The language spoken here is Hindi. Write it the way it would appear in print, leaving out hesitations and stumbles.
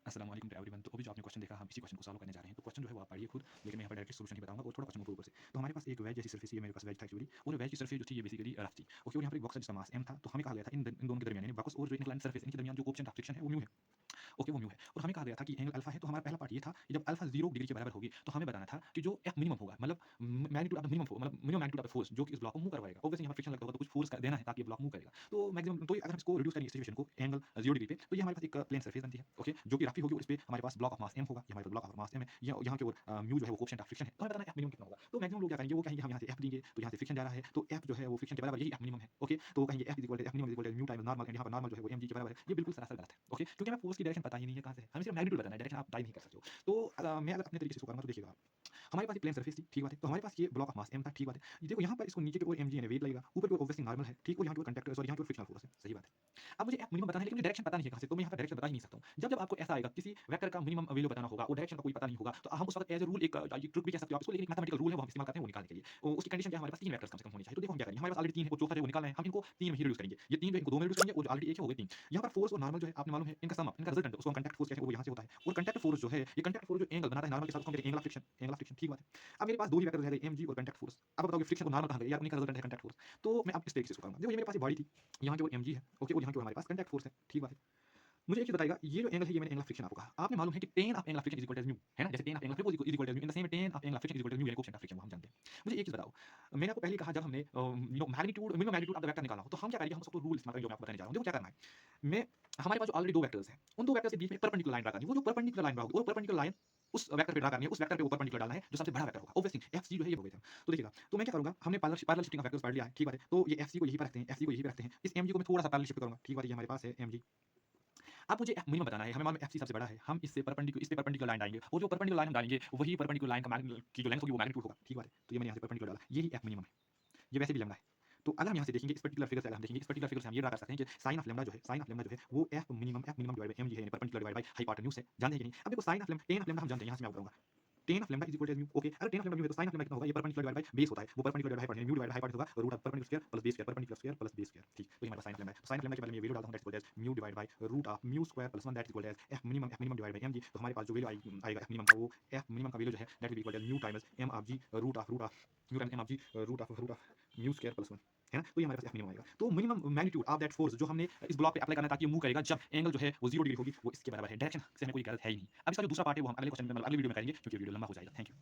अस्सलाम वालेकुम टू एवरीवन। तो अभी जो आपने क्वेश्चन देखा, हम इसी क्वेश्चन को सॉल्व करने जा रहे हैं। तो क्वेश्चन जो है वो आप पढ़िए खुद, लेकिन मैं यहाँ पर डायरेक्ट सॉल्यूशन ही बताऊंगा और थोड़ा क्वेश्चन ऊपर से। तो हमारे पास एक वेज जैसी सरफेस, ये मेरे पास वेज था एक्चुअली, और वेज की सरफेस जो थी ये बेसिकली रफ थी। ओके, और यहाँ पर एक बॉक्स है जिसका मास m था। तो हमें कहा गया था इन दोनों के दरमियान, यानी बॉक्स और जो इंक्लाइंड सरफेस, इनके दरमियान जो कोएफिशिएंट ऑफ फ्रिक्शन है वो म्यू है। ओके, वो म्यू है। और हमें कहा गया था कि एंगल अल्फा है। तो हमारा पहला पार्ट ये था कि जब अल्फा 0 डिग्री के बराबर होगी तो हमें बताना था कि जो एफ मिनिमम होगा, मतलब मैग्नीट्यूड ऑफ द मिनिमम, मतलब minimum magnitude of the force जो कि इस ब्लॉक को मूव करवाएगा। ऑब्वियसली यहाँ फ्रिक्शन लगता होगा तो कुछ फोर्स का देना है ताकि ये ब्लॉक मूव करेगा। तो मैक्सिमम, तो अगर हम इसको रिड्यूस करें इस सिचुएशन को एंगल 0 डिग्री पे, तो ये हमारे पास एक प्लेन सरफेस बनती है। ओके, जो कि रफी होगी और इस पे हमारे पास ब्लॉक ऑफ मास m होगा। ये हमारे पास ब्लॉक ऑफ मास m है। यहाँ की ओर म्यू जो है वो कोएफिशिएंट ऑफ फ्रिक्शन है। तो हमें बताना है एफ मिनिमम कितना होगा। तो मैक्सिमम लोग क्या करेंगे, वो कहेंगे हम यहाँ से एफ लेंगे तो यहाँ से फ्रिक्शन जा रहा है, तो एफ जो है वो फ्रिक्शन के बराबर, यही एफ मिनिमम है। ओके, तो कहेंगे F equal to F minimum equal to mu times normal, and यहाँ पर नॉर्मल जो है वो mg के बराबर है। ये बिल्कुल सरासर गलत है। ओके, क्योंकि हमें फोर्स की डायरेक्शन पता ही नहीं है कहाँ से है, हमें सिर्फ मैग्नीट्यूड बताना है, डायरेक्शन आप टाई नहीं कर सकते हो। तो मैं अगर अपने तरीके से इसको करूँगा तो देखिएगा, हमारे पास एक प्लेन सरफेस थी, ठीक बात है। तो हमारे पास ये ब्लॉक ऑफ मास m था, ठीक बात है। ये देखो यहाँ पर इसको नीचे की ओर mg यानी वेट लगेगा, ऊपर की ओर ऑब्वियसली नॉर्मल है, ठीक, और यहाँ की ओर कंडक्टर, सॉरी यहाँ की ओर फ्रिक्शनल फोर्स है, सही बात है। अब मुझे एफ मिनिमम बताना है, लेकिन मुझे डायरेक्शन पता नहीं है कहाँ से, तो मैं यहाँ पर डायरेक्शन बता ही नहीं सकता हूँ। जब आपको ऐसा आएगा किसी वेक्टर का मिनिमम वैल्यू बताना होगा और डायरेक्शन का कोई पता नहीं होगा, तो हम उस वक्त एज अ रूल एक ट्रिक भी कह सकते हो आप इसको, लेकिन एक मैथमेटिकल रूल है वो हम इस्तेमाल करते हैं वो निकालने के लिए। उसकी कंडीशन क्या है, हमारे पास 3 वेक्टर्स कम से कम होने चाहिए। तो देखो हम क्या करेंगे, हमारे पास ऑलरेडी 3 है और चौथा जो है वो निकालना है, हम इनको 3 में ही रिड्यूस करेंगे। ये 3 जो है इनको 2 में रिड्यूस करेंगे और जो ऑलरेडी 1 है वो गए 3। यहाँ पर फोर्स और नॉर्मल जो है आपने मालूम है, इनका सम अप, इनका रिजल्टेंट उसको हम कांटेक्ट फोर्स कहते हैं, वो यहाँ से होता है। और कांटेक्ट फोर्स जो है, ये कांटेक्ट फोर्स जो एंगल बनाता है नॉर्मल के साथ, उसको हम कहते हैं angle of friction, angle of friction, ठीक बात है। अब मेरे पास दो ही वेक्टर रह गए mg और कांटेक्ट फोर्स। अब बताओ फ्रिक्शन को नॉर्मल कहाँ गए यार, उन्हीं का रिजल्टेंट है कांटेक्ट फोर्स। तो मैं अब इस तरीके से इसको करूंगा। देखो ये मेरे पास एक बॉडी थी, यहाँ की ओर mg है, ओके, और यहाँ की ओर हमारे पास कांटेक्ट फोर्स है, ठीक बात है। मुझे एक चीज बताइएगा, ये जो एंगल है ये मैंने एंगल ऑफ फ्रिक्शन आपको कहा। आपने मालूम है कि tan of angle of friction is equal to mu, है ना, जैसे tan of angle of is equal to mu, in the same tan of angle of friction is equal to mu, यानी कोएफिशिएंट ऑफ फ्रिक्शन, वो हम जानते हैं। मुझे एक चीज बताओ, मैंने आपको पहले कहा जब हमने magnitude, minimum magnitude of the vector निकाला हो, तो हम क्या करेंगे, हम उसको रूल इस्तेमाल करेंगे जो मैं आपको बताने जा रहा हूं। देखो क्या करना है, मैं, हमारे पास जो ऑलरेडी दो वेक्टर्स हैं, उन दो वेक्टर के बीच में परपेंडिकुलर लाइन ड्रा करनी है। वो जो परपेंडिकुलर लाइन ड्रा होगी, वो परपेंडिकुलर लाइन उस वेक्टर पे ड्रा करनी है, उस वेक्टर पे वो परपेंडिकुलर डालना है जो सबसे बड़ा वेक्टर होगा। ऑब्वियसली एफसी जो है ये हो गए थे। तो देखिएगा, तो मैं क्या करूंगा, हमने पैरेलल शिफ्टिंग ऑफ वेक्टर्स पढ़ लिया है, ठीक है। तो ये एफसी को यहीं पर रखते हैं, एफसी को यहीं पर रखते हैं, इस एमजी को मैं थोड़ा सा पैरेलल शिफ्ट करूंगा, ठीक है। ये हमारे पास है एमजी। अब मुझे एफ मिनिमम बताना है, हमें मालूम है एफसी सबसे बड़ा है, हम इससे परपेंडिकुलर, इस पे परपेंडिकुलर लाइन डालेंगे और जो परपेंडिकुलर लाइन हम डालेंगे वही परपेंडिकुलर लाइन का की जो लेंथ होगी वो मैग्नीट्यूड होगा, ठीक है। तो ये मैंने यहाँ से परपेंडिकुलर डाला, यही एफ मिनिमम है। ये वैसे भी लैम्डा है। तो अगर हम यहाँ से देखेंगे इस पर्टिकुलर फिगर से, अगर हम देखेंगे इस पर्टिकुलर फिगर से हम ये ड्रा कर सकते हैं कि साइन ऑफ लैम्डा जो है, साइन ऑफ लैम्डा जो है वो F minimum divide by M G है, यानी परपेंडिकुलर डिवाइड बाय हाइपोटेन्यूज है, जानते हैं कि नहीं। अब देखो sine of lambda, tan of lambda हम जानते हैं, यहाँ से मैं बताऊंगा tan of lambda is equal to mu. Okay, अगर टेन ऑफ लैम्डा म्यू है तो साइन ऑफ लैम्डा कितना होगा, ये परपेंडिकुलर डिवाइड बाय बेस होता है, वो perpendicular divide by mu divide by hypotenuse होगा, root of perpendicular square plus base square, perpendicular square plus base square, ठीक। तो ये हमारा साइन ऑफ लैम्डा है। तो साइन ऑफ लैम्डा के बदले में ये वैल्यू डालता हूं, that's equal to mu divide by root of mu square plus 1, that's equal to F minimum divide by M G. तो हमारे पास जो वैल्यू आएगा एफ मिनिमम का, वो एफ मिनिमम का वैल्यू जो है that will equal to mu times M of G root of mu times M of G root of mu square plus 1, है ना। तो ये हमारे पास एफ मिनिमम आएगा। तो minimum magnitude of that force जो हमने इस ब्लॉक पे अप्लाई करना है ताकि ये मूव करेगा जब एंगल जो है वो 0 डिग्री होगी, वो इसके बराबर है। डायरेक्शन से हमें कोई गरज है ही नहीं। अब इसका जो दूसरा पार्ट है वो हम अगले क्वेश्चन में, मतलब अगली वीडियो में करेंगे, क्योंकि वीडियो लंबा हो जाएगा। Thank you.